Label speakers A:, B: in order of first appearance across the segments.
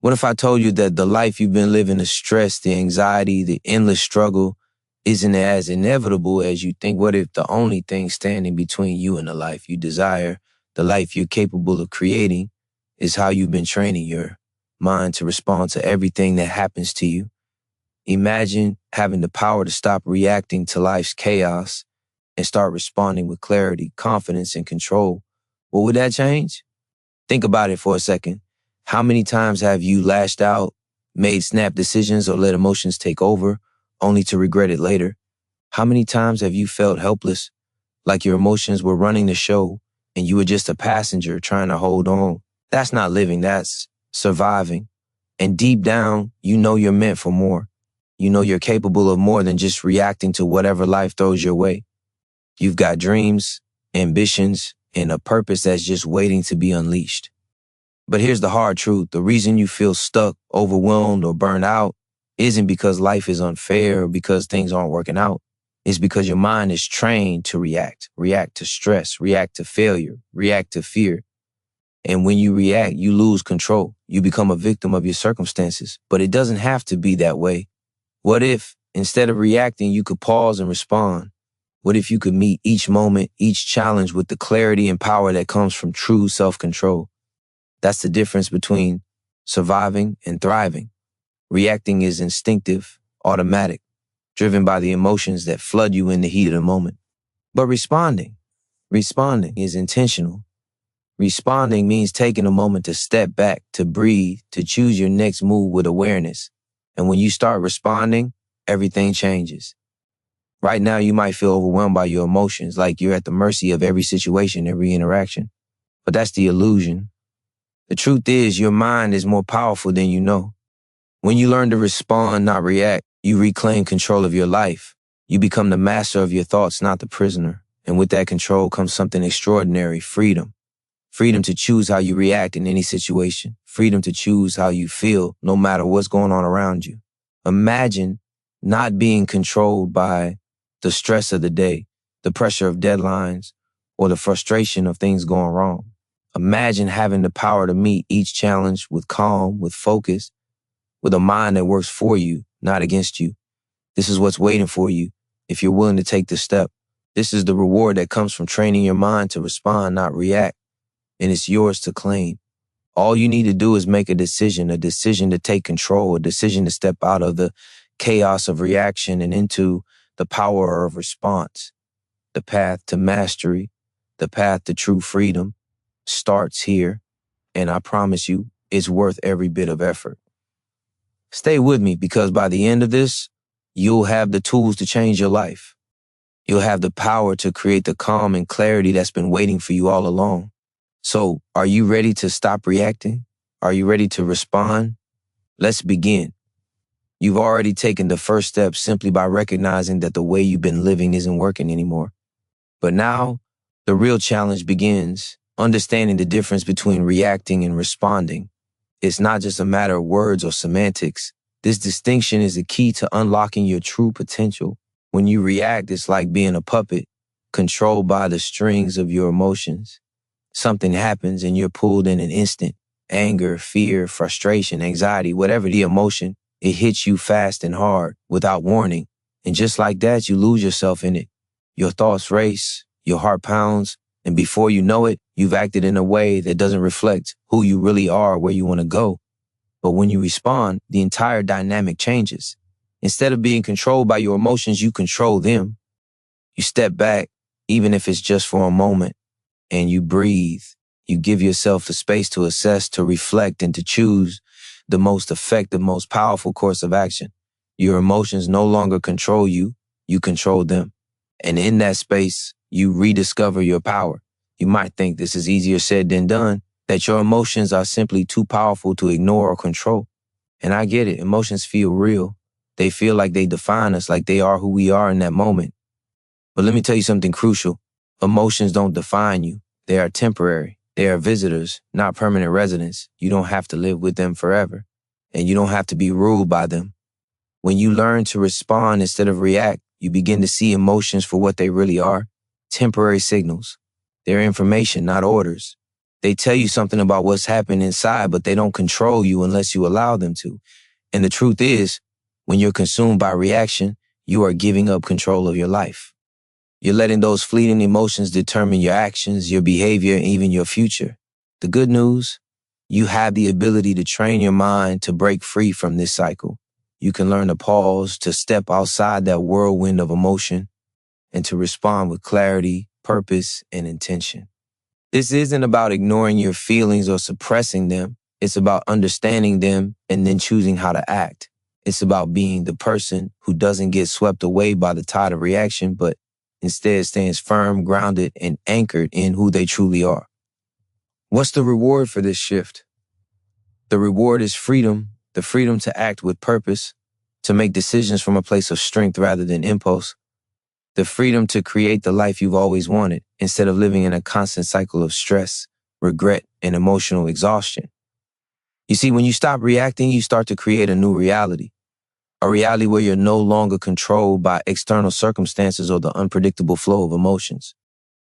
A: What if I told you that the life you've been living, the stress, the anxiety, the endless struggle, isn't as inevitable as you think? What if the only thing standing between you and the life you desire, the life you're capable of creating, is how you've been training your mind to respond to everything that happens to you? Imagine having the power to stop reacting to life's chaos and start responding with clarity, confidence, and control. What would that change? Think about it for a second. How many times have you lashed out, made snap decisions, or let emotions take over, only to regret it later? How many times have you felt helpless, like your emotions were running the show and you were just a passenger trying to hold on? That's not living, that's surviving. And deep down, you know you're meant for more. You know you're capable of more than just reacting to whatever life throws your way. You've got dreams, ambitions, and a purpose that's just waiting to be unleashed. But here's the hard truth. The reason you feel stuck, overwhelmed, or burned out isn't because life is unfair or because things aren't working out. It's because your mind is trained to react to stress, react to failure, react to fear. And when you react, you lose control. You become a victim of your circumstances. But it doesn't have to be that way. What if, instead of reacting, you could pause and respond? What if you could meet each moment, each challenge with the clarity and power that comes from true self-control? That's the difference between surviving and thriving. Reacting is instinctive, automatic, driven by the emotions that flood you in the heat of the moment. But responding is intentional. Responding means taking a moment to step back, to breathe, to choose your next move with awareness. And when you start responding, everything changes. Right now, you might feel overwhelmed by your emotions, like you're at the mercy of every situation, every interaction. But that's the illusion. The truth is, your mind is more powerful than you know. When you learn to respond, not react, you reclaim control of your life. You become the master of your thoughts, not the prisoner. And with that control comes something extraordinary: freedom. Freedom to choose how you react in any situation. Freedom to choose how you feel, no matter what's going on around you. Imagine not being controlled by the stress of the day, the pressure of deadlines, or the frustration of things going wrong. Imagine having the power to meet each challenge with calm, with focus, with a mind that works for you, not against you. This is what's waiting for you if you're willing to take this step. This is the reward that comes from training your mind to respond, not react, and it's yours to claim. All you need to do is make a decision to take control, a decision to step out of the chaos of reaction and into the power of response. The path to mastery, the path to true freedom starts here, and I promise you, it's worth every bit of effort. Stay with me, because by the end of this, you'll have the tools to change your life. You'll have the power to create the calm and clarity that's been waiting for you all along. So, are you ready to stop reacting? Are you ready to respond? Let's begin. You've already taken the first step simply by recognizing that the way you've been living isn't working anymore. But now, the real challenge begins. Understanding the difference between reacting and responding. It's not just a matter of words or semantics. This distinction is the key to unlocking your true potential. When you react, it's like being a puppet, controlled by the strings of your emotions. Something happens and you're pulled in an instant. Anger, fear, frustration, anxiety, whatever the emotion, it hits you fast and hard, without warning. And just like that, you lose yourself in it. Your thoughts race, your heart pounds, and before you know it, you've acted in a way that doesn't reflect who you really are, where you want to go. But when you respond, the entire dynamic changes. Instead of being controlled by your emotions, you control them. You step back, even if it's just for a moment, and you breathe. You give yourself the space to assess, to reflect, and to choose the most effective, most powerful course of action. Your emotions no longer control you, you control them. And in that space, you rediscover your power. You might think this is easier said than done, that your emotions are simply too powerful to ignore or control. And I get it. Emotions feel real. They feel like they define us, like they are who we are in that moment. But let me tell you something crucial. Emotions don't define you. They are temporary. They are visitors, not permanent residents. You don't have to live with them forever. And you don't have to be ruled by them. When you learn to respond instead of react, you begin to see emotions for what they really are. Temporary signals. They're information, not orders. They tell you something about what's happening inside, but they don't control you unless you allow them to. And the truth is, when you're consumed by reaction, you are giving up control of your life. You're letting those fleeting emotions determine your actions, your behavior, and even your future. The good news, you have the ability to train your mind to break free from this cycle. You can learn to pause, to step outside that whirlwind of emotion, and to respond with clarity, purpose, and intention. This isn't about ignoring your feelings or suppressing them. It's about understanding them and then choosing how to act. It's about being the person who doesn't get swept away by the tide of reaction, but instead stands firm, grounded, and anchored in who they truly are. What's the reward for this shift? The reward is freedom, the freedom to act with purpose, to make decisions from a place of strength rather than impulse, the freedom to create the life you've always wanted instead of living in a constant cycle of stress, regret, and emotional exhaustion. You see, when you stop reacting, you start to create a new reality, a reality where you're no longer controlled by external circumstances or the unpredictable flow of emotions.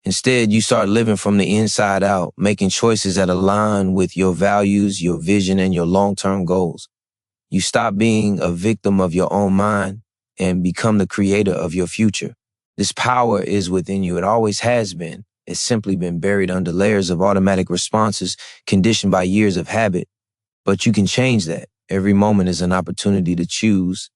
A: Instead, you start living from the inside out, making choices that align with your values, your vision, and your long-term goals. You stop being a victim of your own mind and become the creator of your future. This power is within you. It always has been. It's simply been buried under layers of automatic responses conditioned by years of habit. But you can change that. Every moment is an opportunity to choose.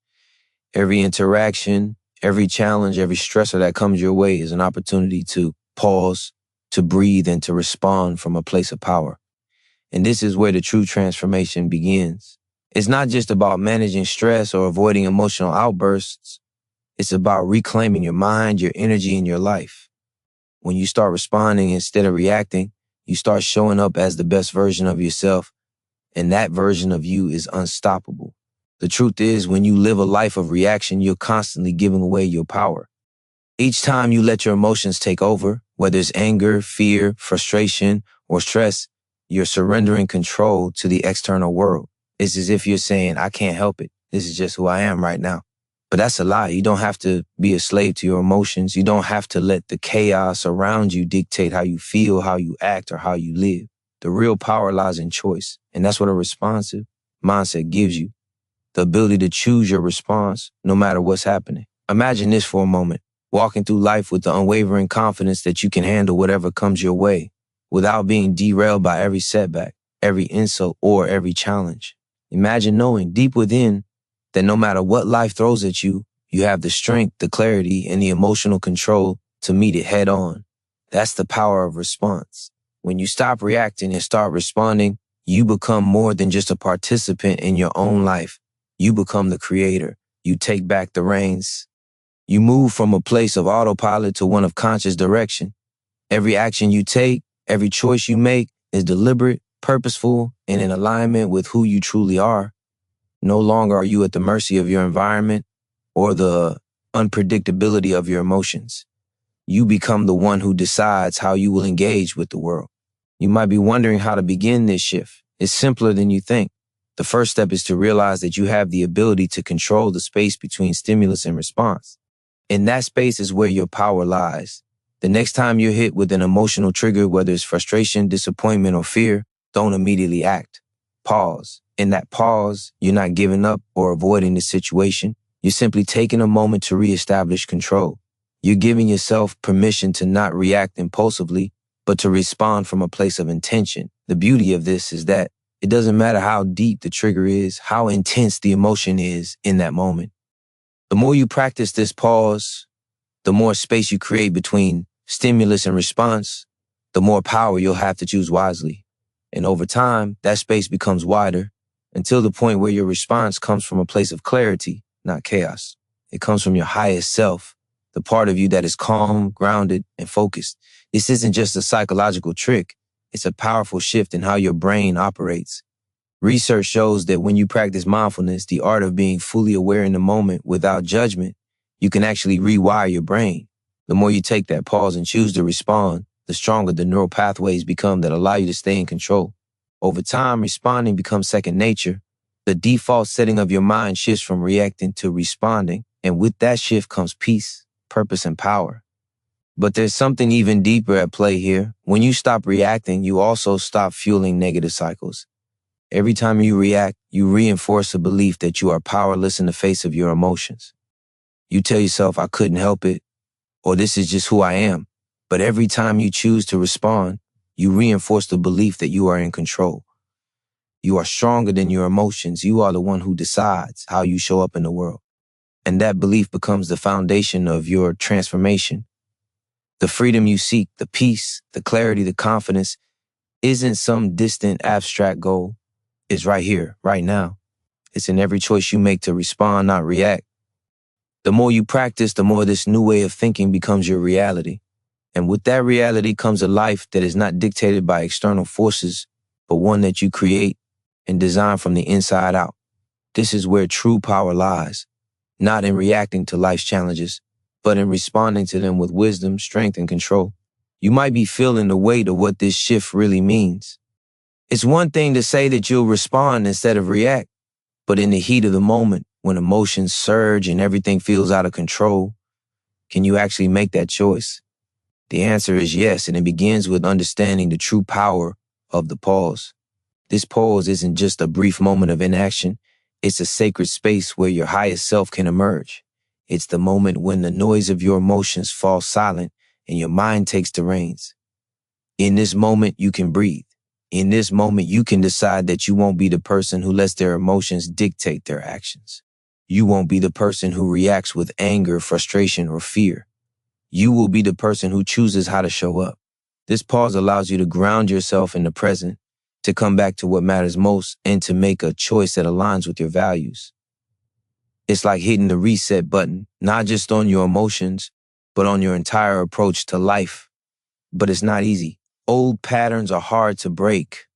A: Every interaction, every challenge, every stressor that comes your way is an opportunity to pause, to breathe, and to respond from a place of power. And this is where the true transformation begins. It's not just about managing stress or avoiding emotional outbursts. It's about reclaiming your mind, your energy, and your life. When you start responding instead of reacting, you start showing up as the best version of yourself, and that version of you is unstoppable. The truth is, when you live a life of reaction, you're constantly giving away your power. Each time you let your emotions take over, whether it's anger, fear, frustration, or stress, you're surrendering control to the external world. It's as if you're saying, I can't help it. This is just who I am right now. But that's a lie. You don't have to be a slave to your emotions. You don't have to let the chaos around you dictate how you feel, how you act, or how you live. The real power lies in choice. And that's what a responsive mindset gives you. The ability to choose your response no matter what's happening. Imagine this for a moment. Walking through life with the unwavering confidence that you can handle whatever comes your way without being derailed by every setback, every insult, or every challenge. Imagine knowing deep within that no matter what life throws at you, you have the strength, the clarity, and the emotional control to meet it head on. That's the power of response. When you stop reacting and start responding, you become more than just a participant in your own life. You become the creator. You take back the reins. You move from a place of autopilot to one of conscious direction. Every action you take, every choice you make is deliberate, purposeful, and in alignment with who you truly are. No longer are you at the mercy of your environment or the unpredictability of your emotions. You become the one who decides how you will engage with the world. You might be wondering how to begin this shift. It's simpler than you think. The first step is to realize that you have the ability to control the space between stimulus and response. In that space is where your power lies. The next time you're hit with an emotional trigger, whether it's frustration, disappointment, or fear, don't immediately act. Pause. In that pause, you're not giving up or avoiding the situation. You're simply taking a moment to reestablish control. You're giving yourself permission to not react impulsively, but to respond from a place of intention. The beauty of this is that it doesn't matter how deep the trigger is, how intense the emotion is in that moment. The more you practice this pause, the more space you create between stimulus and response, the more power you'll have to choose wisely. And over time, that space becomes wider until the point where your response comes from a place of clarity, not chaos. It comes from your highest self, the part of you that is calm, grounded, and focused. This isn't just a psychological trick. It's a powerful shift in how your brain operates. Research shows that when you practice mindfulness, the art of being fully aware in the moment without judgment, you can actually rewire your brain. The more you take that pause and choose to respond, the stronger the neural pathways become that allow you to stay in control. Over time, responding becomes second nature. The default setting of your mind shifts from reacting to responding, and with that shift comes peace, purpose, and power. But there's something even deeper at play here. When you stop reacting, you also stop fueling negative cycles. Every time you react, you reinforce a belief that you are powerless in the face of your emotions. You tell yourself, I couldn't help it, or this is just who I am. But every time you choose to respond, you reinforce the belief that you are in control. You are stronger than your emotions. You are the one who decides how you show up in the world. And that belief becomes the foundation of your transformation. The freedom you seek, the peace, the clarity, the confidence isn't some distant abstract goal. It's right here, right now. It's in every choice you make to respond, not react. The more you practice, the more this new way of thinking becomes your reality. And with that reality comes a life that is not dictated by external forces, but one that you create and design from the inside out. This is where true power lies, not in reacting to life's challenges, but in responding to them with wisdom, strength, and control. You might be feeling the weight of what this shift really means. It's one thing to say that you'll respond instead of react, but in the heat of the moment, when emotions surge and everything feels out of control, can you actually make that choice? The answer is yes, and it begins with understanding the true power of the pause. This pause isn't just a brief moment of inaction. It's a sacred space where your highest self can emerge. It's the moment when the noise of your emotions falls silent and your mind takes the reins. In this moment, you can breathe. In this moment, you can decide that you won't be the person who lets their emotions dictate their actions. You won't be the person who reacts with anger, frustration, or fear. You will be the person who chooses how to show up. This pause allows you to ground yourself in the present, to come back to what matters most, and to make a choice that aligns with your values. It's like hitting the reset button, not just on your emotions, but on your entire approach to life. But it's not easy. Old patterns are hard to break.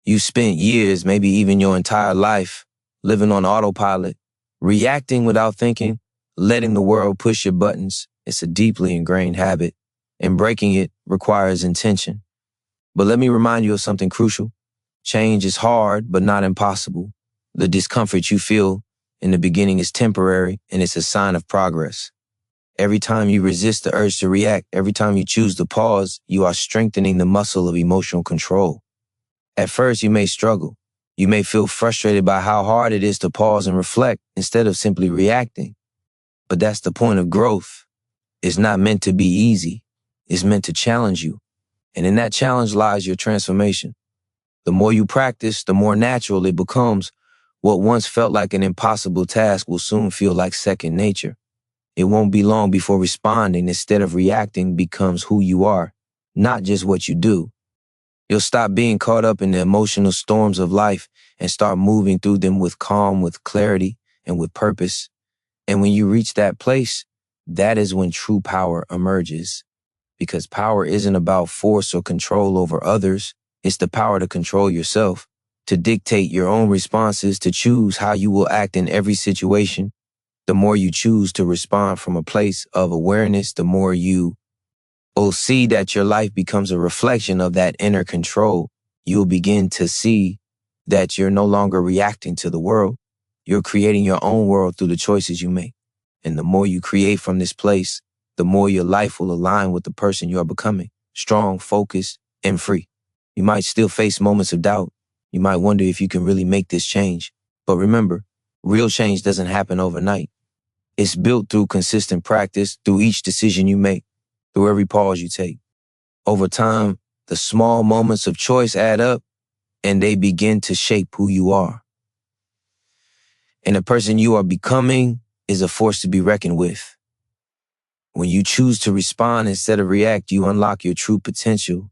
A: You spent years, maybe even your entire life, living on autopilot, reacting without thinking, letting the world push your buttons. It's a deeply ingrained habit, and breaking it requires intention. But let me remind you of something crucial. Change is hard, but not impossible. The discomfort you feel in the beginning is temporary, and it's a sign of progress. Every time you resist the urge to react, every time you choose to pause, you are strengthening the muscle of emotional control. At first, you may struggle. You may feel frustrated by how hard it is to pause and reflect instead of simply reacting. But that's the point of growth. It's not meant to be easy. It's meant to challenge you. And in that challenge lies your transformation. The more you practice, the more natural it becomes. What once felt like an impossible task will soon feel like second nature. It won't be long before responding instead of reacting becomes who you are, not just what you do. You'll stop being caught up in the emotional storms of life and start moving through them with calm, with clarity, and with purpose. And when you reach that place, that is when true power emerges. Because power isn't about force or control over others. It's the power to control yourself, to dictate your own responses, to choose how you will act in every situation. The more you choose to respond from a place of awareness, the more you will see that your life becomes a reflection of that inner control. You'll begin to see that you're no longer reacting to the world. You're creating your own world through the choices you make. And the more you create from this place, the more your life will align with the person you are becoming, strong, focused, and free. You might still face moments of doubt. You might wonder if you can really make this change. But remember, real change doesn't happen overnight. It's built through consistent practice, through each decision you make, through every pause you take. Over time, the small moments of choice add up, and they begin to shape who you are. And the person you are becoming is a force to be reckoned with. When you choose to respond instead of react, you unlock your true potential.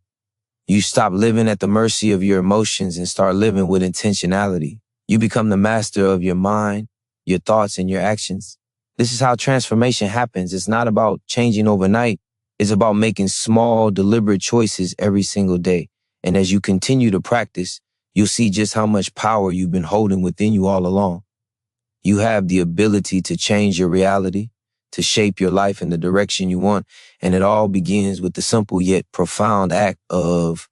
A: You stop living at the mercy of your emotions and start living with intentionality. You become the master of your mind, your thoughts, and your actions. This is how transformation happens. It's not about changing overnight. It's about making small, deliberate choices every single day. And as you continue to practice, you'll see just how much power you've been holding within you all along. You have the ability to change your reality, to shape your life in the direction you want. And it all begins with the simple yet profound act of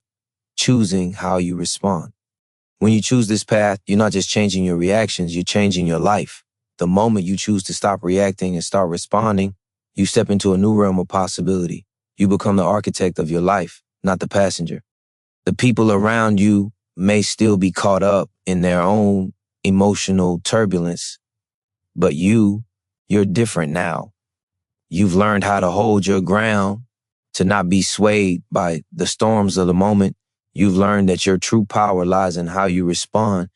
A: choosing how you respond. When you choose this path, you're not just changing your reactions, you're changing your life. The moment you choose to stop reacting and start responding, you step into a new realm of possibility. You become the architect of your life, not the passenger. The people around you may still be caught up in their own emotional turbulence, but you're different now. You've learned how to hold your ground, to not be swayed by the storms of the moment. You've learned that your true power lies in how you respond,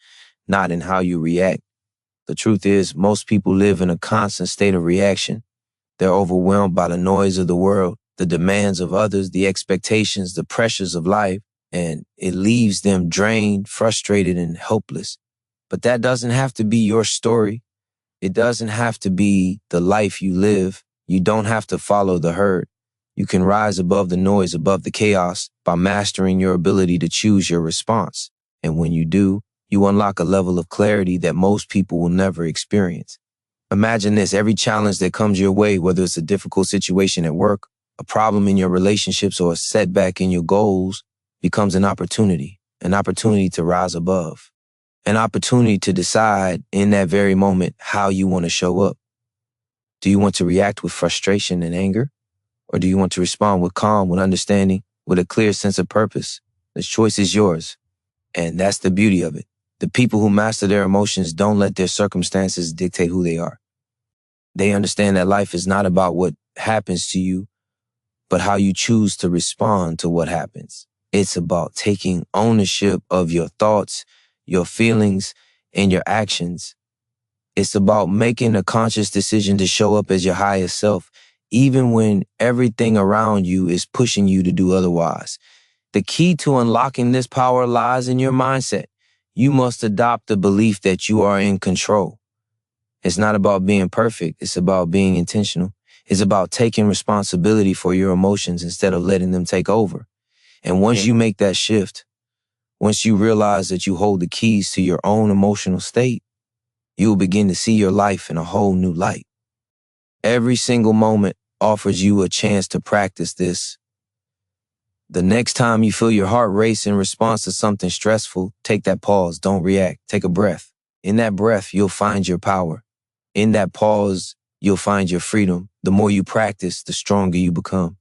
A: not in how you react. The truth is, most people live in a constant state of reaction. They're overwhelmed by the noise of the world, the demands of others, the expectations, the pressures of life, and it leaves them drained, frustrated, and helpless. But that doesn't have to be your story. It doesn't have to be the life you live. You don't have to follow the herd. You can rise above the noise, above the chaos, by mastering your ability to choose your response. And when you do, you unlock a level of clarity that most people will never experience. Imagine this: every challenge that comes your way, whether it's a difficult situation at work, a problem in your relationships, or a setback in your goals, becomes an opportunity to rise above, an opportunity to decide in that very moment how you want to show up. Do you want to react with frustration and anger? Or do you want to respond with calm, with understanding, with a clear sense of purpose? The choice is yours. And that's the beauty of it. The people who master their emotions don't let their circumstances dictate who they are. They understand that life is not about what happens to you, but how you choose to respond to what happens. It's about taking ownership of your thoughts, your feelings, and your actions. It's about making a conscious decision to show up as your highest self, even when everything around you is pushing you to do otherwise. The key to unlocking this power lies in your mindset. You must adopt the belief that you are in control. It's not about being perfect. It's about being intentional. It's about taking responsibility for your emotions instead of letting them take over. And once you make that shift, once you realize that you hold the keys to your own emotional state, you will begin to see your life in a whole new light. Every single moment offers you a chance to practice this. The next time you feel your heart race in response to something stressful, take that pause. Don't react. Take a breath. In that breath, you'll find your power. In that pause, you'll find your freedom. The more you practice, the stronger you become.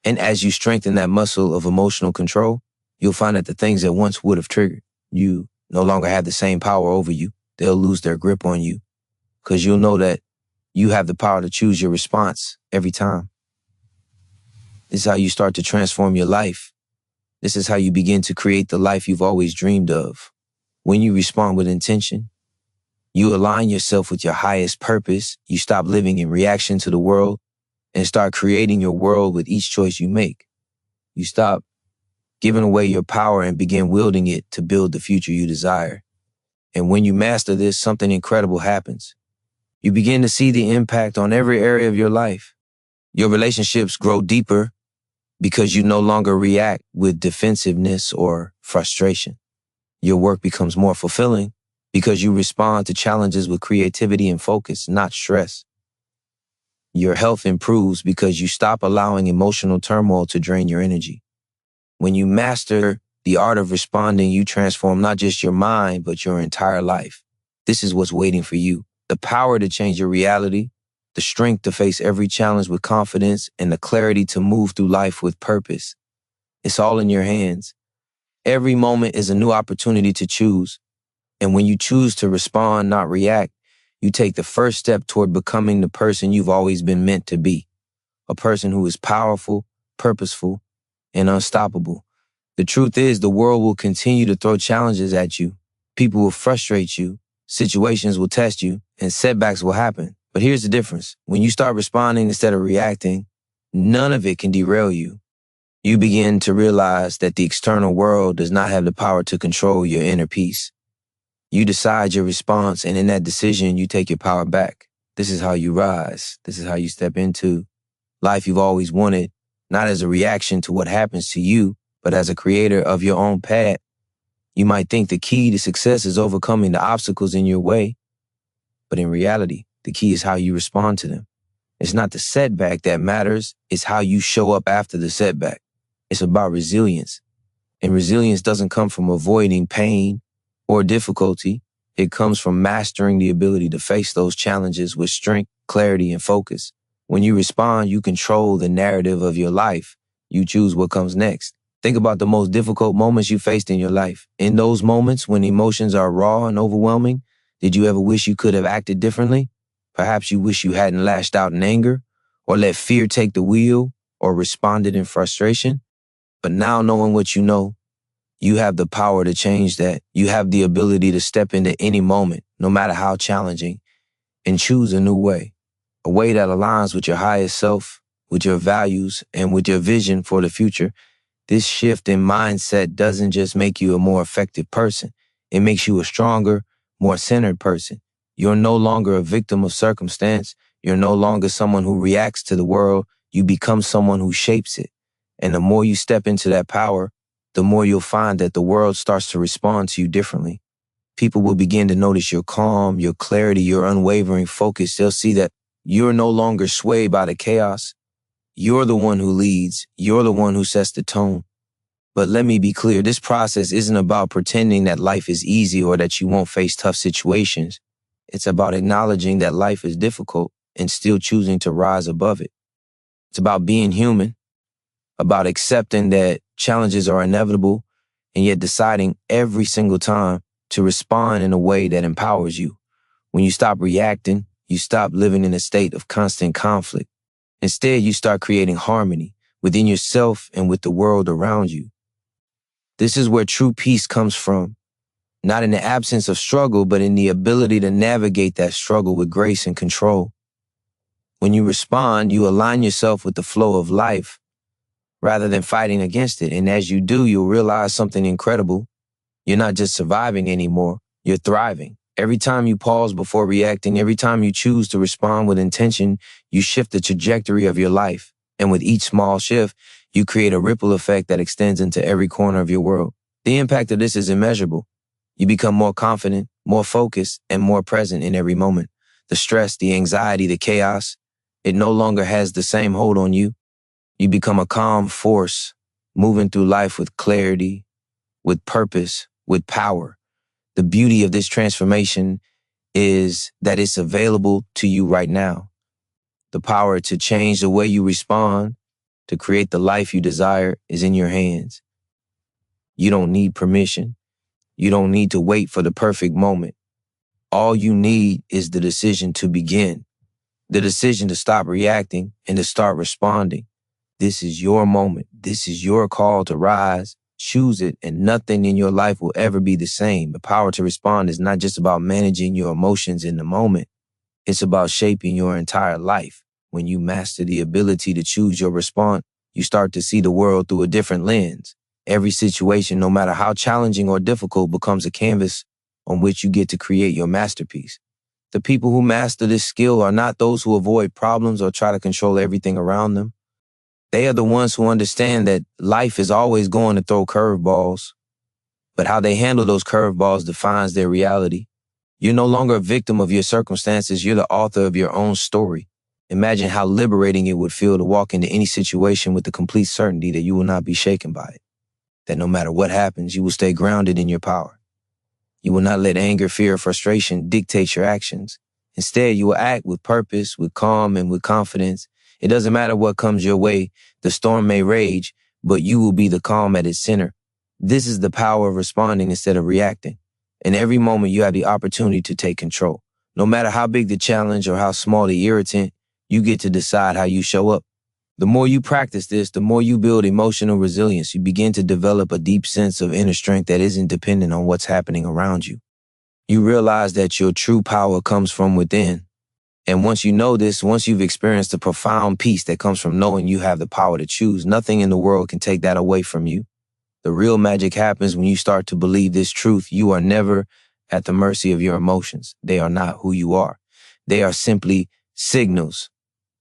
A: And as you strengthen that muscle of emotional control, you'll find that the things that once would have triggered you no longer have the same power over you. They'll lose their grip on you because you'll know that you have the power to choose your response every time. This is how you start to transform your life. This is how you begin to create the life you've always dreamed of. When you respond with intention, you align yourself with your highest purpose. You stop living in reaction to the world and start creating your world with each choice you make. You stop giving away your power and begin wielding it to build the future you desire. And when you master this, something incredible happens. You begin to see the impact on every area of your life. Your relationships grow deeper because you no longer react with defensiveness or frustration. Your work becomes more fulfilling because you respond to challenges with creativity and focus, not stress. Your health improves because you stop allowing emotional turmoil to drain your energy. When you master the art of responding, you transform not just your mind, but your entire life. This is what's waiting for you. The power to change your reality, the strength to face every challenge with confidence, and the clarity to move through life with purpose. It's all in your hands. Every moment is a new opportunity to choose. And when you choose to respond, not react, you take the first step toward becoming the person you've always been meant to be. A person who is powerful, purposeful, and unstoppable. The truth is, the world will continue to throw challenges at you. People will frustrate you. Situations will test you, and setbacks will happen. But here's the difference. When you start responding instead of reacting, none of it can derail you. You begin to realize that the external world does not have the power to control your inner peace. You decide your response, and in that decision, you take your power back. This is how you rise. This is how you step into life you've always wanted, not as a reaction to what happens to you, but as a creator of your own path. You might think the key to success is overcoming the obstacles in your way, but in reality, the key is how you respond to them. It's not the setback that matters, it's how you show up after the setback. It's about resilience. And resilience doesn't come from avoiding pain or difficulty. It comes from mastering the ability to face those challenges with strength, clarity, and focus. When you respond, you control the narrative of your life. You choose what comes next. Think about the most difficult moments you faced in your life. In those moments when emotions are raw and overwhelming, did you ever wish you could have acted differently? Perhaps you wish you hadn't lashed out in anger, or let fear take the wheel, or responded in frustration. But now, knowing what you know, you have the power to change that. You have the ability to step into any moment, no matter how challenging, and choose a new way. A way that aligns with your highest self, with your values, and with your vision for the future. This shift in mindset doesn't just make you a more effective person. It makes you a stronger, more centered person. You're no longer a victim of circumstance. You're no longer someone who reacts to the world. You become someone who shapes it. And the more you step into that power, the more you'll find that the world starts to respond to you differently. People will begin to notice your calm, your clarity, your unwavering focus. They'll see that you're no longer swayed by the chaos. You're the one who leads. You're the one who sets the tone. But let me be clear, this process isn't about pretending that life is easy or that you won't face tough situations. It's about acknowledging that life is difficult and still choosing to rise above it. It's about being human, about accepting that challenges are inevitable, and yet deciding every single time to respond in a way that empowers you. When you stop reacting, you stop living in a state of constant conflict. Instead, you start creating harmony within yourself and with the world around you. This is where true peace comes from, not in the absence of struggle, but in the ability to navigate that struggle with grace and control. When you respond, you align yourself with the flow of life rather than fighting against it. And as you do, you'll realize something incredible. You're not just surviving anymore, you're thriving. Every time you pause before reacting, every time you choose to respond with intention, you shift the trajectory of your life. And with each small shift, you create a ripple effect that extends into every corner of your world. The impact of this is immeasurable. You become more confident, more focused, and more present in every moment. The stress, the anxiety, the chaos, it no longer has the same hold on you. You become a calm force, moving through life with clarity, with purpose, with power. The beauty of this transformation is that it's available to you right now. The power to change the way you respond, to create the life you desire, is in your hands. You don't need permission. You don't need to wait for the perfect moment. All you need is the decision to begin, the decision to stop reacting and to start responding. This is your moment. This is your call to rise. Choose it, and nothing in your life will ever be the same. The power to respond is not just about managing your emotions in the moment. It's about shaping your entire life. When you master the ability to choose your response, you start to see the world through a different lens. Every situation, no matter how challenging or difficult, becomes a canvas on which you get to create your masterpiece. The people who master this skill are not those who avoid problems or try to control everything around them. They are the ones who understand that life is always going to throw curveballs, but how they handle those curveballs defines their reality. You're no longer a victim of your circumstances. You're the author of your own story. Imagine how liberating it would feel to walk into any situation with the complete certainty that you will not be shaken by it, that no matter what happens, you will stay grounded in your power. You will not let anger, fear, or frustration dictate your actions. Instead, you will act with purpose, with calm, and with confidence. It doesn't matter what comes your way. The storm may rage, but you will be the calm at its center. This is the power of responding instead of reacting. In every moment, you have the opportunity to take control. No matter how big the challenge or how small the irritant, you get to decide how you show up. The more you practice this, the more you build emotional resilience. You begin to develop a deep sense of inner strength that isn't dependent on what's happening around you. You realize that your true power comes from within. And once you know this, once you've experienced the profound peace that comes from knowing you have the power to choose, nothing in the world can take that away from you. The real magic happens when you start to believe this truth. You are never at the mercy of your emotions. They are not who you are. They are simply signals,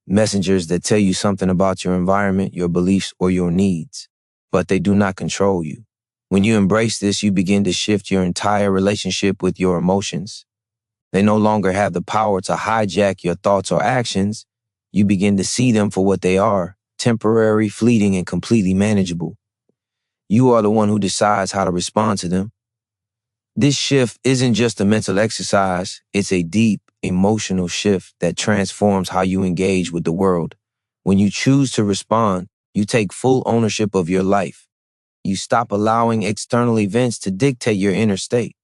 A: messengers that tell you something about your environment, your beliefs, or your needs, but they do not control you. When you embrace this, you begin to shift your entire relationship with your emotions. They no longer have the power to hijack your thoughts or actions. You begin to see them for what they are, temporary, fleeting, and completely manageable. You are the one who decides how to respond to them. This shift isn't just a mental exercise. It's a deep, emotional shift that transforms how you engage with the world. When you choose to respond, you take full ownership of your life. You stop allowing external events to dictate your inner state.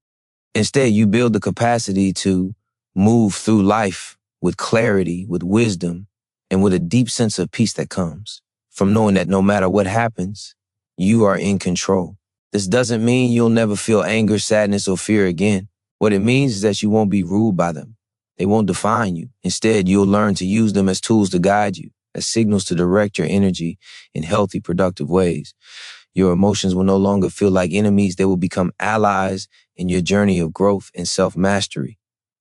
A: Instead, you build the capacity to move through life with clarity, with wisdom, and with a deep sense of peace that comes from knowing that no matter what happens, you are in control. This doesn't mean you'll never feel anger, sadness, or fear again. What it means is that you won't be ruled by them. They won't define you. Instead, you'll learn to use them as tools to guide you, as signals to direct your energy in healthy, productive ways. Your emotions will no longer feel like enemies. They will become allies in your journey of growth and self-mastery.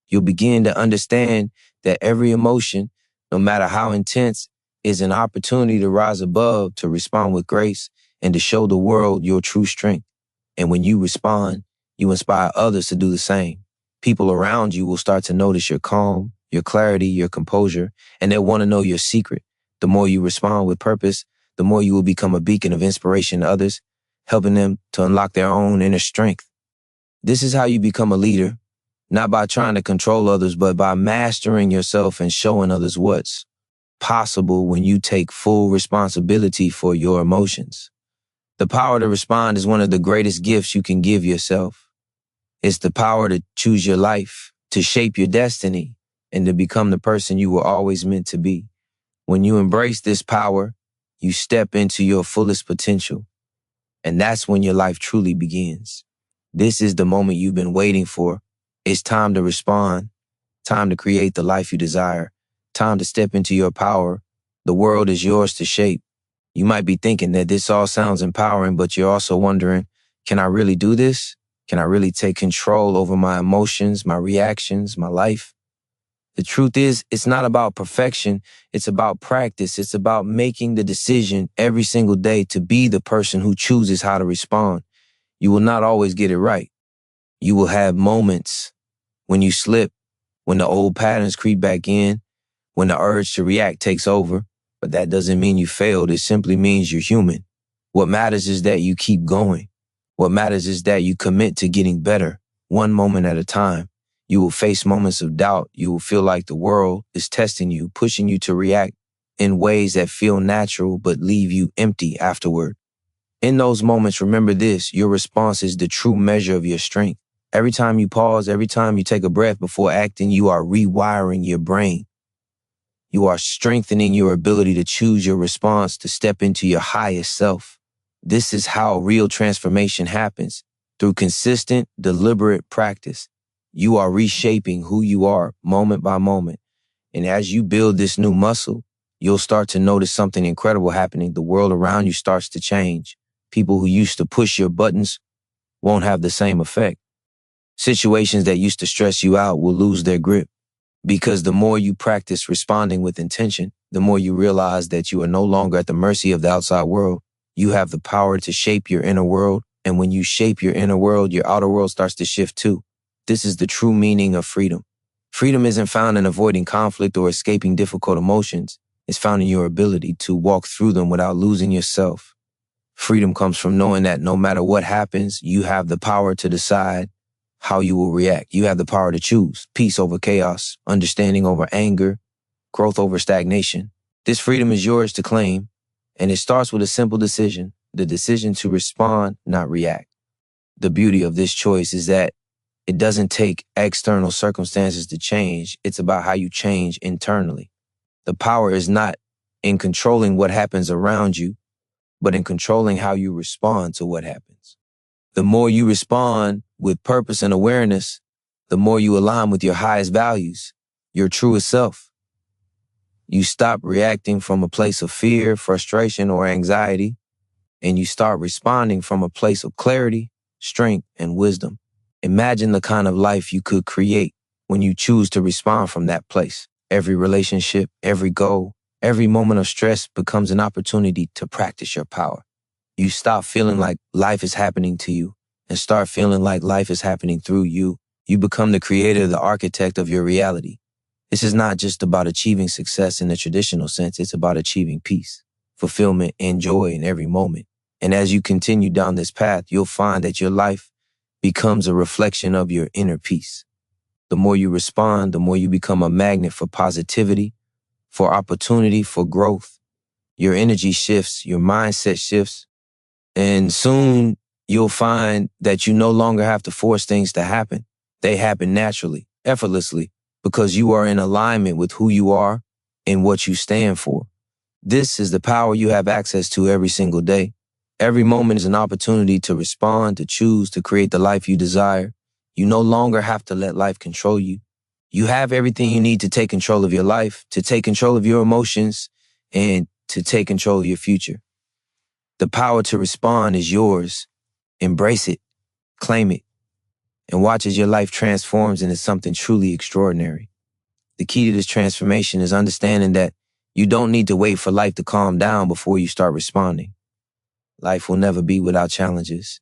A: You'll begin to understand that every emotion, no matter how intense, is an opportunity to rise above, to respond with grace, and to show the world your true strength. And when you respond, you inspire others to do the same. People around you will start to notice your calm, your clarity, your composure, and they'll want to know your secret. The more you respond with purpose, the more you will become a beacon of inspiration to others, helping them to unlock their own inner strength. This is how you become a leader, not by trying to control others, but by mastering yourself and showing others what's possible when you take full responsibility for your emotions. The power to respond is one of the greatest gifts you can give yourself. It's the power to choose your life, to shape your destiny, and to become the person you were always meant to be. When you embrace this power, you step into your fullest potential, and that's when your life truly begins. This is the moment you've been waiting for. It's time to respond, time to create the life you desire, time to step into your power. The world is yours to shape. You might be thinking that this all sounds empowering, but you're also wondering, can I really do this? Can I really take control over my emotions, my reactions, my life? The truth is, it's not about perfection. It's about practice. It's about making the decision every single day to be the person who chooses how to respond. You will not always get it right. You will have moments when you slip, when the old patterns creep back in, when the urge to react takes over. But that doesn't mean you failed. It simply means you're human. What matters is that you keep going. What matters is that you commit to getting better, one moment at a time. You will face moments of doubt. You will feel like the world is testing you, pushing you to react in ways that feel natural but leave you empty afterward. In those moments, remember this: your response is the true measure of your strength. Every time you pause, every time you take a breath before acting, you are rewiring your brain. You are strengthening your ability to choose your response, to step into your highest self. This is how real transformation happens, through consistent, deliberate practice. You are reshaping who you are moment by moment. And as you build this new muscle, you'll start to notice something incredible happening. The world around you starts to change. People who used to push your buttons won't have the same effect. Situations that used to stress you out will lose their grip. Because the more you practice responding with intention, the more you realize that you are no longer at the mercy of the outside world. You have the power to shape your inner world. And when you shape your inner world, your outer world starts to shift too. This is the true meaning of freedom. Freedom isn't found in avoiding conflict or escaping difficult emotions. It's found in your ability to walk through them without losing yourself. Freedom comes from knowing that no matter what happens, you have the power to decide how you will react. You have the power to choose peace over chaos, understanding over anger, growth over stagnation. This freedom is yours to claim, and it starts with a simple decision, the decision to respond, not react. The beauty of this choice is that it doesn't take external circumstances to change. It's about how you change internally. The power is not in controlling what happens around you, but in controlling how you respond to what happens. The more you respond with purpose and awareness, the more you align with your highest values, your truest self. You stop reacting from a place of fear, frustration, or anxiety, and you start responding from a place of clarity, strength, and wisdom. Imagine the kind of life you could create when you choose to respond from that place. Every relationship, every goal, every moment of stress becomes an opportunity to practice your power. You stop feeling like life is happening to you and start feeling like life is happening through you. You become the creator, the architect of your reality. This is not just about achieving success in the traditional sense. It's about achieving peace, fulfillment, and joy in every moment. And as you continue down this path, you'll find that your life becomes a reflection of your inner peace. The more you respond, the more you become a magnet for positivity, for opportunity, for growth. Your energy shifts, your mindset shifts, and soon you'll find that you no longer have to force things to happen. They happen naturally, effortlessly, because you are in alignment with who you are and what you stand for. This is the power you have access to every single day. Every moment is an opportunity to respond, to choose, to create the life you desire. You no longer have to let life control you. You have everything you need to take control of your life, to take control of your emotions, and to take control of your future. The power to respond is yours. Embrace it, claim it, and watch as your life transforms into something truly extraordinary. The key to this transformation is understanding that you don't need to wait for life to calm down before you start responding. Life will never be without challenges.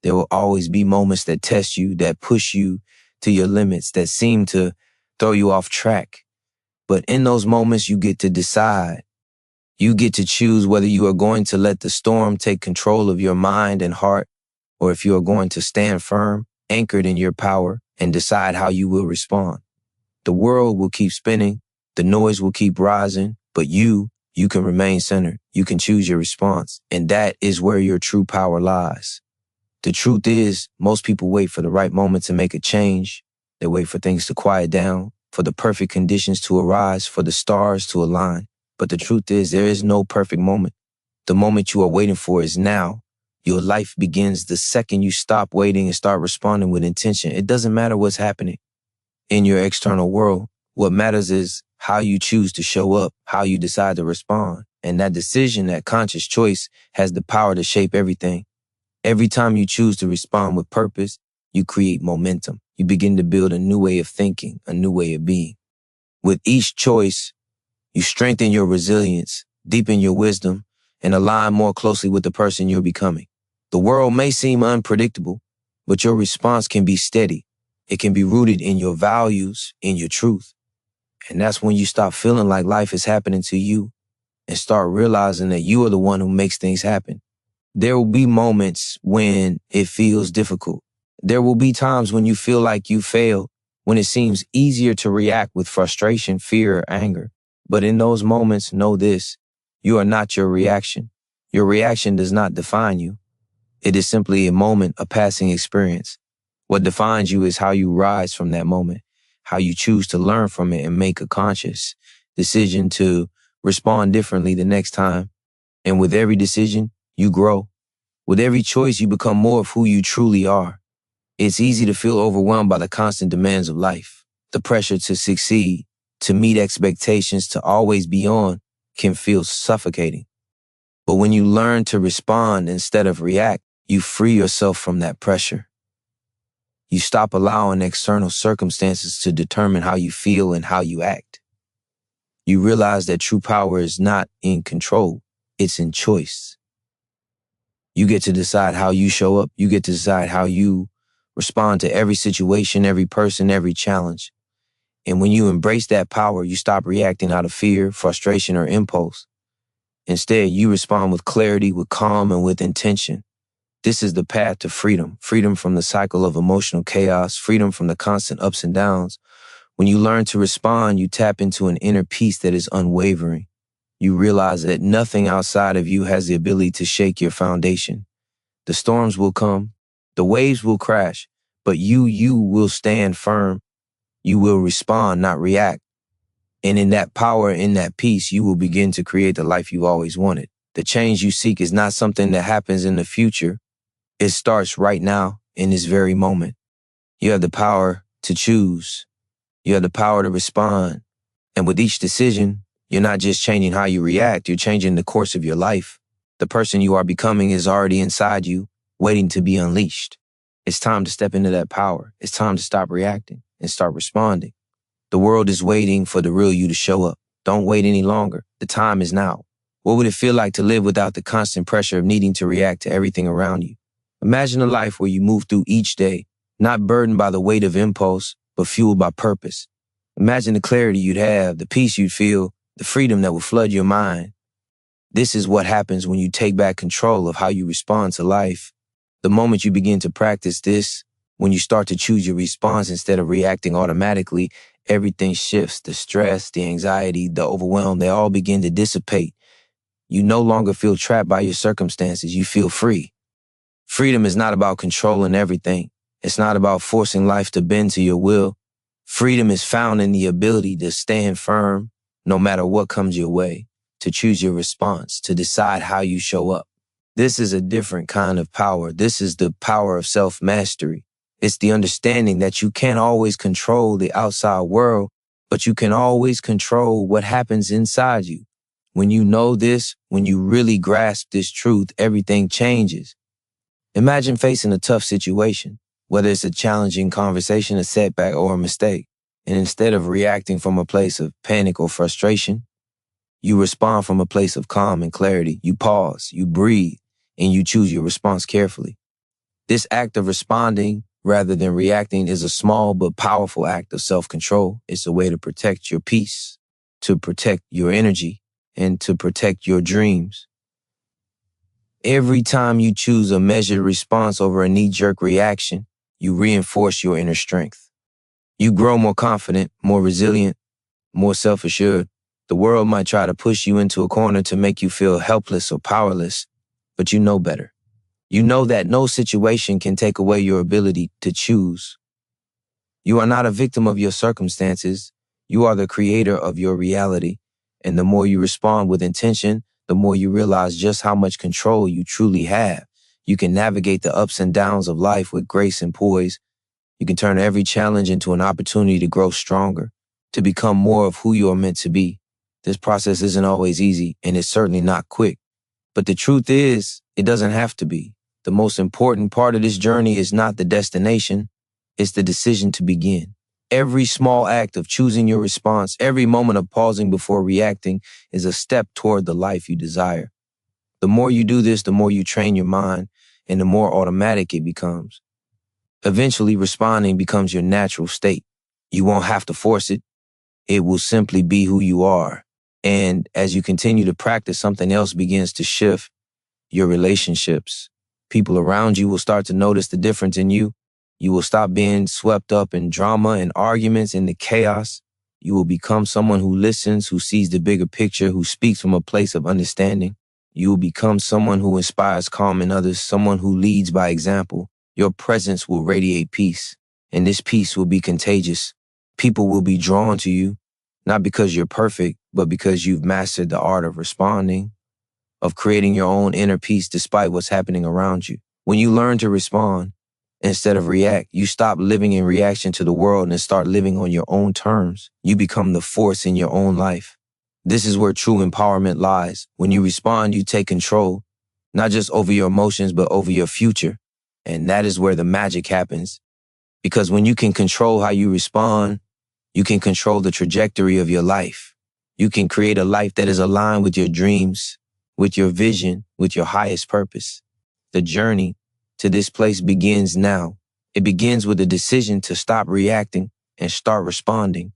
A: There will always be moments that test you, that push you to your limits, that seem to throw you off track. But in those moments, you get to decide. You get to choose whether you are going to let the storm take control of your mind and heart, or if you are going to stand firm, anchored in your power, and decide how you will respond. The world will keep spinning, the noise will keep rising, but you can remain centered. You can choose your response, and that is where your true power lies. The truth is, most people wait for the right moment to make a change. They wait for things to quiet down, for the perfect conditions to arise, for the stars to align. But the truth is, there is no perfect moment. The moment you are waiting for is now. Your life begins the second you stop waiting and start responding with intention. It doesn't matter what's happening in your external world. What matters is how you choose to show up, how you decide to respond. And that decision, that conscious choice, has the power to shape everything. Every time you choose to respond with purpose, you create momentum. You begin to build a new way of thinking, a new way of being. With each choice, you strengthen your resilience, deepen your wisdom, and align more closely with the person you're becoming. The world may seem unpredictable, but your response can be steady. It can be rooted in your values, in your truth. And that's when you stop feeling like life is happening to you and start realizing that you are the one who makes things happen. There will be moments when it feels difficult. There will be times when you feel like you failed, when it seems easier to react with frustration, fear, or anger. But in those moments, know this: you are not your reaction. Your reaction does not define you. It is simply a moment, a passing experience. What defines you is how you rise from that moment, how you choose to learn from it and make a conscious decision to respond differently the next time. And with every decision, you grow. With every choice, you become more of who you truly are. It's easy to feel overwhelmed by the constant demands of life. The pressure to succeed, to meet expectations, to always be on can feel suffocating. But when you learn to respond instead of react, you free yourself from that pressure. You stop allowing external circumstances to determine how you feel and how you act. You realize that true power is not in control, it's in choice. You get to decide how you show up. You get to decide how you respond to every situation, every person, every challenge. And when you embrace that power, you stop reacting out of fear, frustration, or impulse. Instead, you respond with clarity, with calm, and with intention. This is the path to freedom. Freedom from the cycle of emotional chaos, freedom from the constant ups and downs. When you learn to respond, you tap into an inner peace that is unwavering. You realize that nothing outside of you has the ability to shake your foundation. The storms will come, the waves will crash, but you will stand firm. You will respond, not react. And in that power, in that peace, you will begin to create the life you've always wanted. The change you seek is not something that happens in the future. It starts right now, in this very moment. You have the power to choose. You have the power to respond. And with each decision, you're not just changing how you react, you're changing the course of your life. The person you are becoming is already inside you, waiting to be unleashed. It's time to step into that power. It's time to stop reacting and start responding. The world is waiting for the real you to show up. Don't wait any longer. The time is now. What would it feel like to live without the constant pressure of needing to react to everything around you? Imagine a life where you move through each day, not burdened by the weight of impulse, but fueled by purpose. Imagine the clarity you'd have, the peace you'd feel, the freedom that would flood your mind. This is what happens when you take back control of how you respond to life. The moment you begin to practice this, When you start to choose your response instead of reacting automatically, everything shifts. The stress, the anxiety, the overwhelm, they all begin to dissipate. You no longer feel trapped by your circumstances. You feel free. Freedom is not about controlling everything. It's not about forcing life to bend to your will. Freedom is found in the ability to stand firm no matter what comes your way, to choose your response, to decide how you show up. This is a different kind of power. This is the power of self-mastery. It's the understanding that you can't always control the outside world, but you can always control what happens inside you. When you know this, when you really grasp this truth, everything changes. Imagine facing a tough situation, whether it's a challenging conversation, a setback, or a mistake. And instead of reacting from a place of panic or frustration, you respond from a place of calm and clarity. You pause, you breathe, and you choose your response carefully. This act of responding rather than reacting is a small but powerful act of self-control. It's a way to protect your peace, to protect your energy, and to protect your dreams. Every time you choose a measured response over a knee-jerk reaction, you reinforce your inner strength. You grow more confident, more resilient, more self-assured. The world might try to push you into a corner to make you feel helpless or powerless, but you know better. You know that no situation can take away your ability to choose. You are not a victim of your circumstances. You are the creator of your reality. And the more you respond with intention, the more you realize just how much control you truly have. You can navigate the ups and downs of life with grace and poise. You can turn every challenge into an opportunity to grow stronger, to become more of who you are meant to be. This process isn't always easy, and it's certainly not quick. But the truth is, it doesn't have to be. The most important part of this journey is not the destination, it's the decision to begin. Every small act of choosing your response, every moment of pausing before reacting is a step toward the life you desire. The more you do this, the more you train your mind, and the more automatic it becomes. Eventually, responding becomes your natural state. You won't have to force it. It will simply be who you are. And as you continue to practice, something else begins to shift. Your relationships. People around you will start to notice the difference in you. You will stop being swept up in drama and arguments and the chaos. You will become someone who listens, who sees the bigger picture, who speaks from a place of understanding. You will become someone who inspires calm in others, someone who leads by example. Your presence will radiate peace, and this peace will be contagious. People will be drawn to you, not because you're perfect, but because you've mastered the art of responding, of creating your own inner peace despite what's happening around you. When you learn to respond, instead of react, you stop living in reaction to the world and start living on your own terms. You become the force in your own life. This is where true empowerment lies. When you respond, you take control, not just over your emotions, but over your future. And that is where the magic happens. Because when you can control how you respond, you can control the trajectory of your life. You can create a life that is aligned with your dreams, with your vision, with your highest purpose. The journey to this place begins now. It begins with a decision to stop reacting and start responding.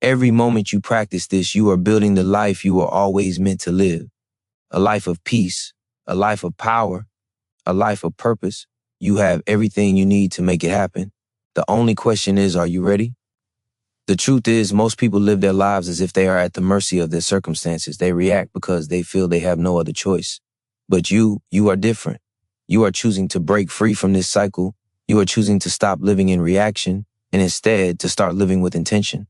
A: Every moment you practice this, you are building the life you were always meant to live. A life of peace, a life of power, a life of purpose. You have everything you need to make it happen. The only question is, are you ready? The truth is, most people live their lives as if they are at the mercy of their circumstances. They react because they feel they have no other choice. But you are different. You are choosing to break free from this cycle. You are choosing to stop living in reaction and instead to start living with intention.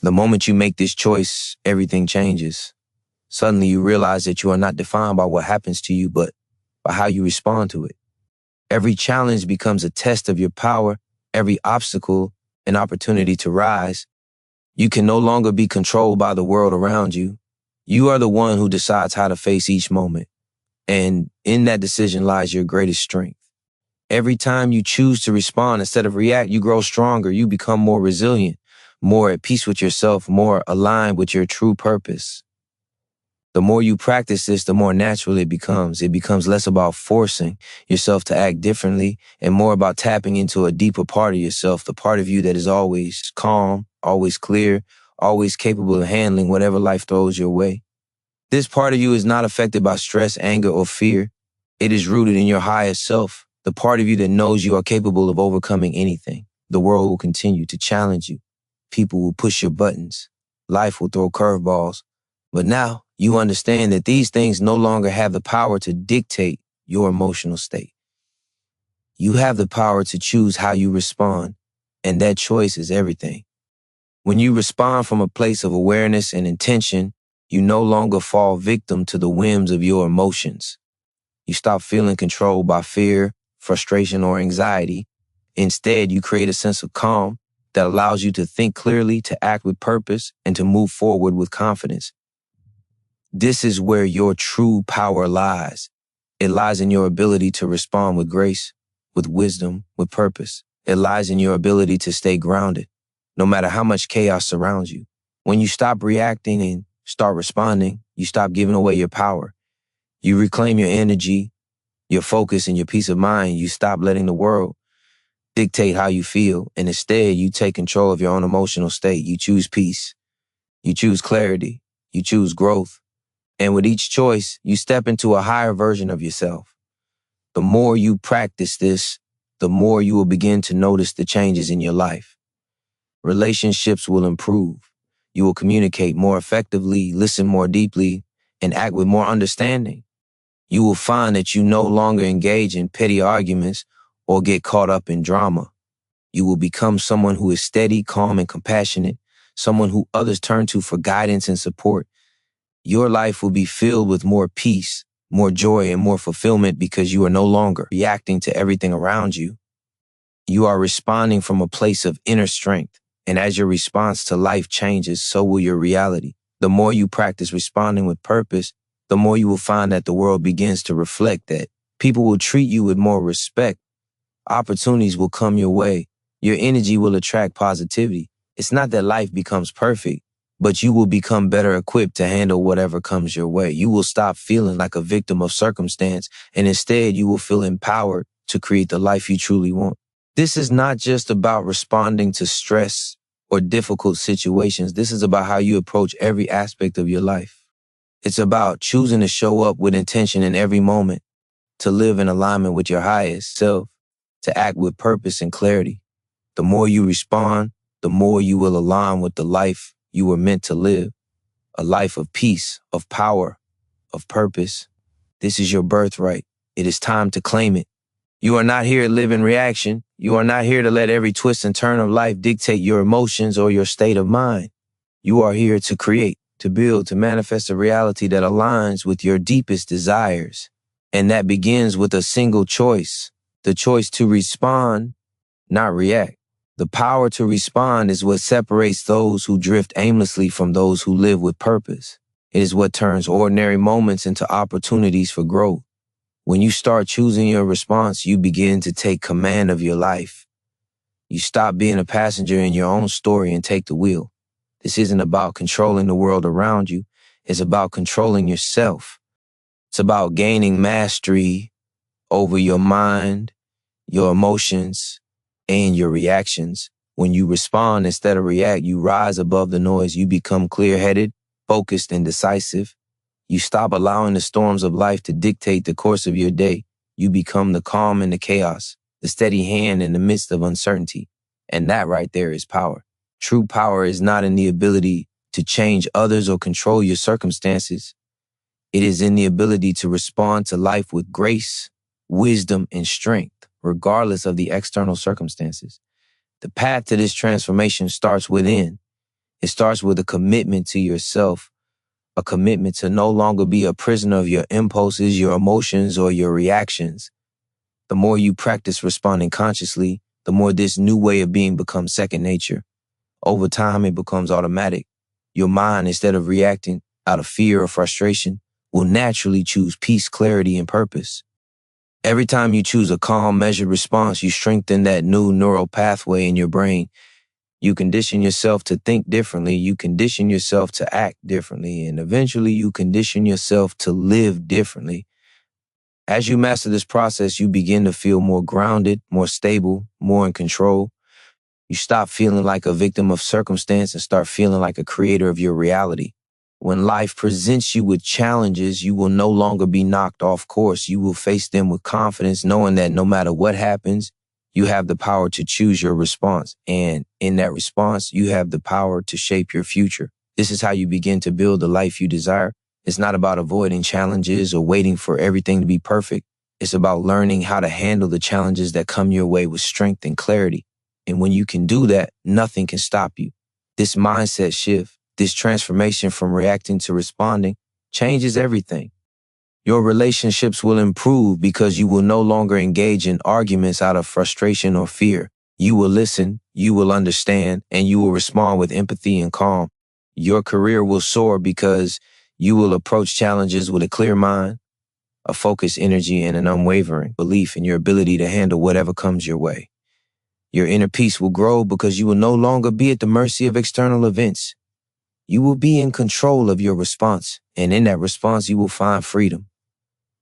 A: The moment you make this choice, everything changes. Suddenly you realize that you are not defined by what happens to you, but by how you respond to it. Every challenge becomes a test of your power, every obstacle an opportunity to rise. You can no longer be controlled by the world around you. You are the one who decides how to face each moment. And in that decision lies your greatest strength. Every time you choose to respond instead of react, you grow stronger. You become more resilient, more at peace with yourself, more aligned with your true purpose. The more you practice this, the more natural it becomes. It becomes less about forcing yourself to act differently and more about tapping into a deeper part of yourself, the part of you that is always calm, always clear, always capable of handling whatever life throws your way. This part of you is not affected by stress, anger, or fear. It is rooted in your highest self, the part of you that knows you are capable of overcoming anything. The world will continue to challenge you. People will push your buttons. Life will throw curveballs. But now you understand that these things no longer have the power to dictate your emotional state. You have the power to choose how you respond, and that choice is everything. When you respond from a place of awareness and intention, you no longer fall victim to the whims of your emotions. You stop feeling controlled by fear, frustration, or anxiety. Instead, you create a sense of calm that allows you to think clearly, to act with purpose, and to move forward with confidence. This is where your true power lies. It lies in your ability to respond with grace, with wisdom, with purpose. It lies in your ability to stay grounded, no matter how much chaos surrounds you. When you stop reacting and start responding, you stop giving away your power. You reclaim your energy, your focus, and your peace of mind. You stop letting the world dictate how you feel, and instead you take control of your own emotional state. You choose peace. You choose clarity. You choose growth. And with each choice, you step into a higher version of yourself. The more you practice this, the more you will begin to notice the changes in your life. Relationships will improve. You will communicate more effectively, listen more deeply, and act with more understanding. You will find that you no longer engage in petty arguments or get caught up in drama. You will become someone who is steady, calm, and compassionate, someone who others turn to for guidance and support. Your life will be filled with more peace, more joy, and more fulfillment because you are no longer reacting to everything around you. You are responding from a place of inner strength, and as your response to life changes, so will your reality. The more you practice responding with purpose, the more you will find that the world begins to reflect that. People will treat you with more respect. Opportunities will come your way. Your energy will attract positivity. It's not that life becomes perfect, but you will become better equipped to handle whatever comes your way. You will stop feeling like a victim of circumstance, and instead you will feel empowered to create the life you truly want. This is not just about responding to stress or difficult situations. This is about how you approach every aspect of your life. It's about choosing to show up with intention in every moment, to live in alignment with your highest self, to act with purpose and clarity. The more you respond, the more you will align with the life you were meant to live, a life of peace, of power, of purpose. This is your birthright. It is time to claim it. You are not here to live in reaction. You are not here to let every twist and turn of life dictate your emotions or your state of mind. You are here to create, to build, to manifest a reality that aligns with your deepest desires. And that begins with a single choice, the choice to respond, not react. The power to respond is what separates those who drift aimlessly from those who live with purpose. It is what turns ordinary moments into opportunities for growth. When you start choosing your response, you begin to take command of your life. You stop being a passenger in your own story and take the wheel. This isn't about controlling the world around you. It's about controlling yourself. It's about gaining mastery over your mind, your emotions, and your reactions. When you respond instead of react, you rise above the noise. You become clear-headed, focused, and decisive. You stop allowing the storms of life to dictate the course of your day. You become the calm in the chaos, the steady hand in the midst of uncertainty. And that right there is power. True power is not in the ability to change others or control your circumstances. It is in the ability to respond to life with grace, wisdom, and strength, regardless of the external circumstances. The path to this transformation starts within. It starts with a commitment to yourself, a commitment to no longer be a prisoner of your impulses, your emotions, or your reactions. The more you practice responding consciously, the more this new way of being becomes second nature. Over time, it becomes automatic. Your mind, instead of reacting out of fear or frustration, will naturally choose peace, clarity, and purpose. Every time you choose a calm, measured response, you strengthen that new neural pathway in your brain. You condition yourself to think differently. You condition yourself to act differently. And eventually, you condition yourself to live differently. As you master this process, you begin to feel more grounded, more stable, more in control. You stop feeling like a victim of circumstance and start feeling like a creator of your reality. When life presents you with challenges, you will no longer be knocked off course. You will face them with confidence, knowing that no matter what happens, you have the power to choose your response. And in that response, you have the power to shape your future. This is how you begin to build the life you desire. It's not about avoiding challenges or waiting for everything to be perfect. It's about learning how to handle the challenges that come your way with strength and clarity. And when you can do that, nothing can stop you. This mindset shift, this transformation from reacting to responding, changes everything. Your relationships will improve because you will no longer engage in arguments out of frustration or fear. You will listen, you will understand, and you will respond with empathy and calm. Your career will soar because you will approach challenges with a clear mind, a focused energy, and an unwavering belief in your ability to handle whatever comes your way. Your inner peace will grow because you will no longer be at the mercy of external events. You will be in control of your response, and in that response, you will find freedom.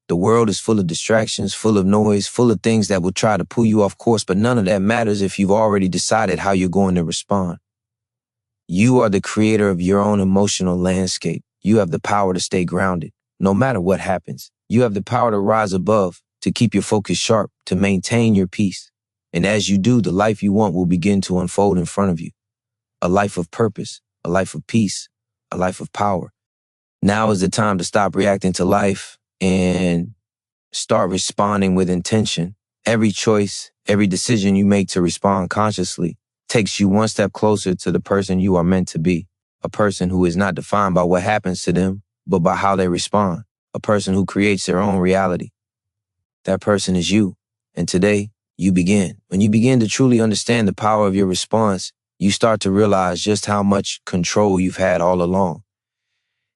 A: The world is full of distractions, full of noise, full of things that will try to pull you off course, but none of that matters if you've already decided how you're going to respond. You are the creator of your own emotional landscape. You have the power to stay grounded, no matter what happens. You have the power to rise above, to keep your focus sharp, to maintain your peace. And as you do, the life you want will begin to unfold in front of you. A life of purpose, a life of peace, a life of power. Now is the time to stop reacting to life and start responding with intention. Every choice, every decision you make to respond consciously takes you one step closer to the person you are meant to be. A person who is not defined by what happens to them, but by how they respond. A person who creates their own reality. That person is you. And today, you begin. When you begin to truly understand the power of your response, you start to realize just how much control you've had all along.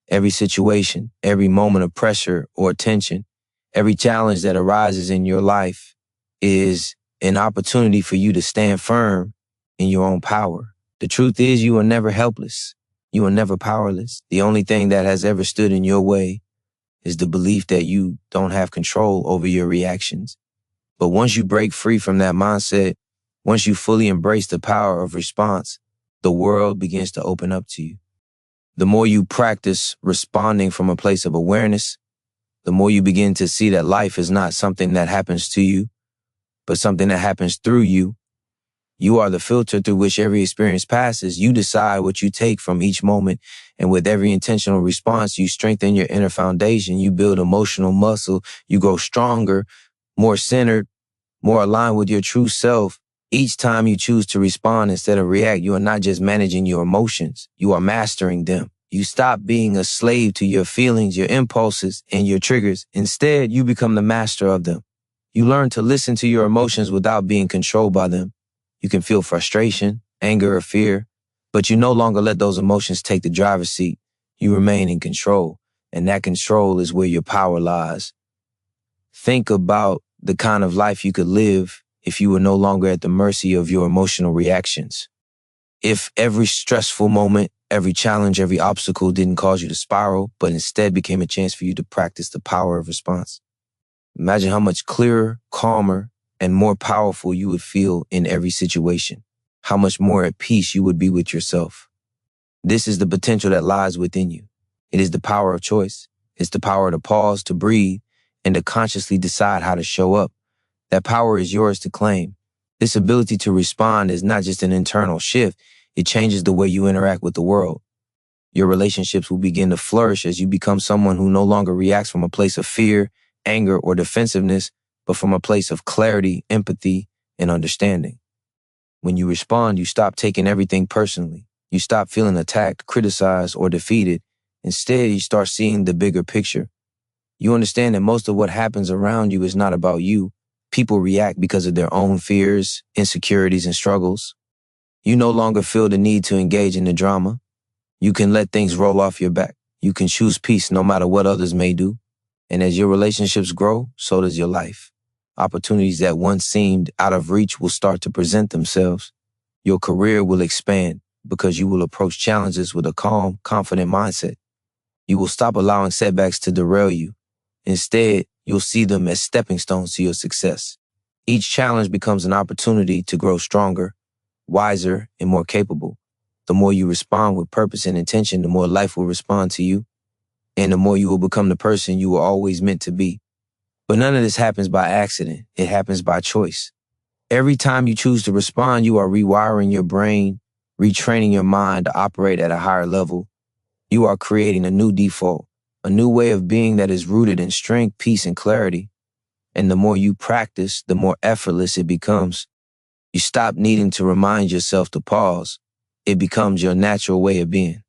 A: Every situation, every moment of pressure or tension, every challenge that arises in your life is an opportunity for you to stand firm in your own power. The truth is, you are never helpless. You are never powerless. The only thing that has ever stood in your way is the belief that you don't have control over your reactions. But once you break free from that mindset, once you fully embrace the power of response, the world begins to open up to you. The more you practice responding from a place of awareness, the more you begin to see that life is not something that happens to you, but something that happens through you. You are the filter through which every experience passes. You decide what you take from each moment, and with every intentional response, you strengthen your inner foundation. You build emotional muscle. You grow stronger, more centered, more aligned with your true self. Each time you choose to respond instead of react, you are not just managing your emotions, you are mastering them. You stop being a slave to your feelings, your impulses, and your triggers. Instead, you become the master of them. You learn to listen to your emotions without being controlled by them. You can feel frustration, anger, or fear, but you no longer let those emotions take the driver's seat. You remain in control, and that control is where your power lies. Think about the kind of life you could live if you were no longer at the mercy of your emotional reactions. If every stressful moment, every challenge, every obstacle didn't cause you to spiral, but instead became a chance for you to practice the power of response. Imagine how much clearer, calmer, and more powerful you would feel in every situation. How much more at peace you would be with yourself. This is the potential that lies within you. It is the power of choice. It's the power to pause, to breathe, and to consciously decide how to show up. That power is yours to claim. This ability to respond is not just an internal shift. It changes the way you interact with the world. Your relationships will begin to flourish as you become someone who no longer reacts from a place of fear, anger, or defensiveness, but from a place of clarity, empathy, and understanding. When you respond, you stop taking everything personally. You stop feeling attacked, criticized, or defeated. Instead, you start seeing the bigger picture. You understand that most of what happens around you is not about you. People react because of their own fears, insecurities, and struggles. You no longer feel the need to engage in the drama. You can let things roll off your back. You can choose peace no matter what others may do. And as your relationships grow, so does your life. Opportunities that once seemed out of reach will start to present themselves. Your career will expand because you will approach challenges with a calm, confident mindset. You will stop allowing setbacks to derail you. Instead, you'll see them as stepping stones to your success. Each challenge becomes an opportunity to grow stronger, wiser, and more capable. The more you respond with purpose and intention, the more life will respond to you, and the more you will become the person you were always meant to be. But none of this happens by accident. It happens by choice. Every time you choose to respond, you are rewiring your brain, retraining your mind to operate at a higher level. You are creating a new default, a new way of being that is rooted in strength, peace, and clarity. And the more you practice, the more effortless it becomes. You stop needing to remind yourself to pause. It becomes your natural way of being.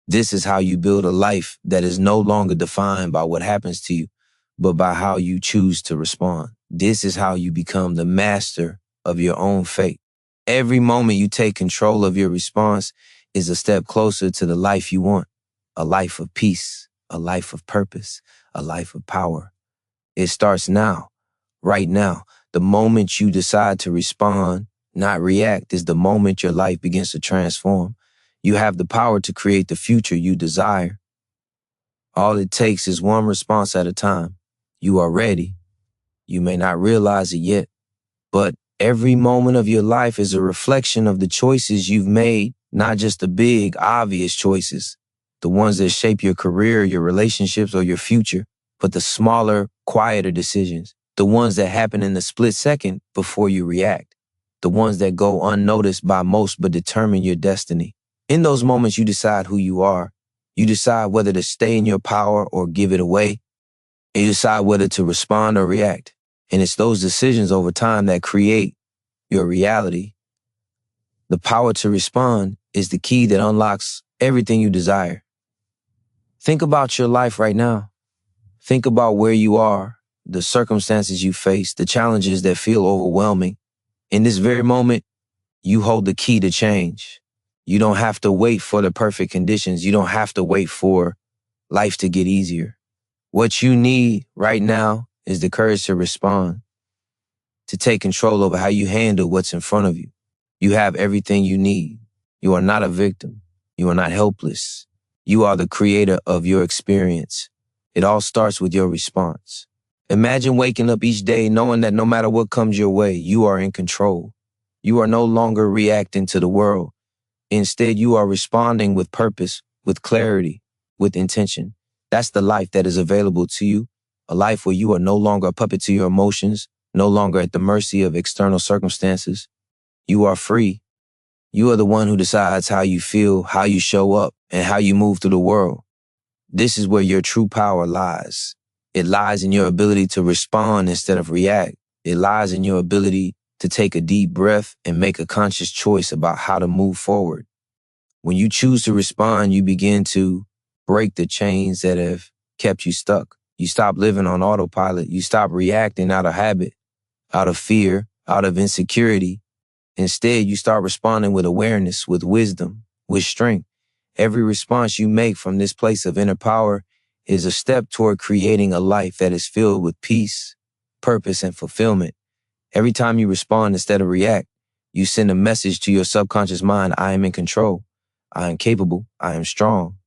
A: This is how you build a life that is no longer defined by what happens to you, but by how you choose to respond. This is how you become the master of your own fate. Every moment you take control of your response is a step closer to the life you want. A life of peace, a life of purpose, a life of power. It starts now, right now. The moment you decide to respond, not react, is the moment your life begins to transform. You have the power to create the future you desire. All it takes is one response at a time. You are ready. You may not realize it yet, but every moment of your life is a reflection of the choices you've made, not just the big, obvious choices, the ones that shape your career, your relationships, or your future, but the smaller, quieter decisions, the ones that happen in the split second before you react, the ones that go unnoticed by most but determine your destiny. In those moments, you decide who you are. You decide whether to stay in your power or give it away. And you decide whether to respond or react. And it's those decisions over time that create your reality. The power to respond is the key that unlocks everything you desire. Think about your life right now. Think about where you are, the circumstances you face, the challenges that feel overwhelming. In this very moment, you hold the key to change. You don't have to wait for the perfect conditions. You don't have to wait for life to get easier. What you need right now is the courage to respond, to take control over how you handle what's in front of you. You have everything you need. You are not a victim. You are not helpless. You are the creator of your experience. It all starts with your response. Imagine waking up each day knowing that no matter what comes your way, you are in control. You are no longer reacting to the world. Instead, you are responding with purpose, with clarity, with intention. That's the life that is available to you, a life where you are no longer a puppet to your emotions, no longer at the mercy of external circumstances. You are free. You are the one who decides how you feel, how you show up, and how you move through the world. This is where your true power lies. It lies in your ability to respond instead of react. It lies in your ability to take a deep breath and make a conscious choice about how to move forward. When you choose to respond, you begin to break the chains that have kept you stuck. You stop living on autopilot. You stop reacting out of habit, out of fear, out of insecurity. Instead, you start responding with awareness, with wisdom, with strength. Every response you make from this place of inner power is a step toward creating a life that is filled with peace, purpose, and fulfillment. Every time you respond instead of react, you send a message to your subconscious mind: I am in control. I am capable. I am strong.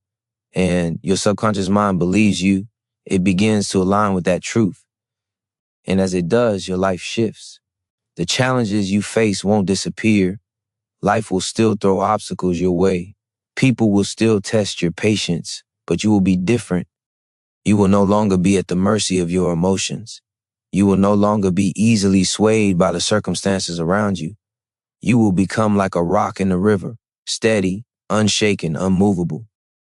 A: And your subconscious mind believes you. It begins to align with that truth. And as it does, your life shifts. The challenges you face won't disappear. Life will still throw obstacles your way. People will still test your patience, but you will be different. You will no longer be at the mercy of your emotions. You will no longer be easily swayed by the circumstances around you. You will become like a rock in the river, steady, unshaken, unmovable.